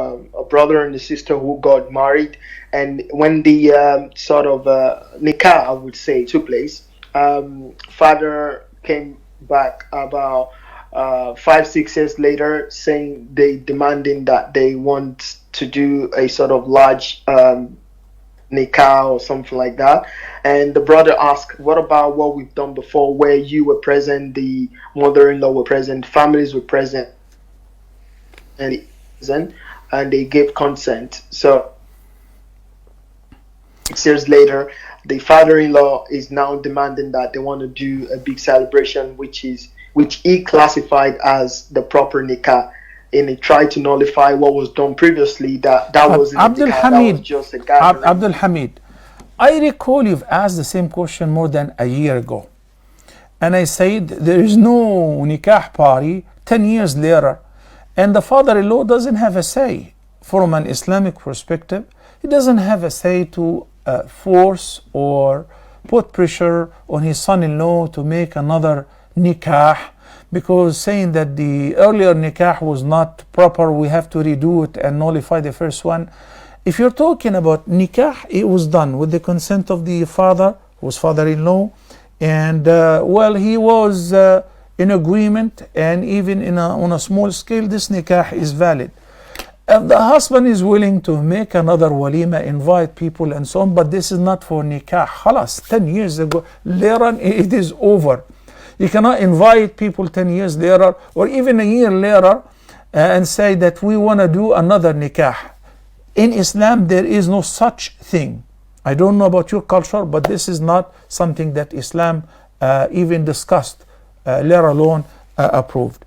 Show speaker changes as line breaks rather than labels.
a brother and a sister who got married, and when the sort of nikah, I would say, took place, father came back about 5 6 years later, saying they demanding that they want to do a sort of large nikah or something like that. And the brother asked, "What about what we've done before, where you were present, the mother-in-law were present, families were present, and and they gave consent?" So 6 years later, the father-in-law is now demanding that they want to do a big celebration, which he classified as the proper nikah, and he tried to nullify what was done previously. That wasn't a
Abdul
nikah, that was
Hamid,
just a gathering.
Abdul Hamid, I recall you've asked the same question more than a year ago. And I said there is no nikah party 10 years later. And the father-in-law doesn't have a say. From an Islamic perspective, he doesn't have a say to force or put pressure on his son-in-law to make another nikah, because saying that the earlier nikah was not proper, we have to redo it and nullify the first one. If you're talking about nikah, it was done with the consent of the father, who was father-in-law, and well, he was in agreement, and even on a small scale, this nikah is valid. The husband is willing to make another walima, invite people and so on, but this is not for nikah. Khalas, 10 years ago, later on, it is over. You cannot invite people 10 years later or even a year later and say that we want to do another nikah. In Islam, there is no such thing. I don't know about your culture, but this is not something that Islam even discussed, let alone approved.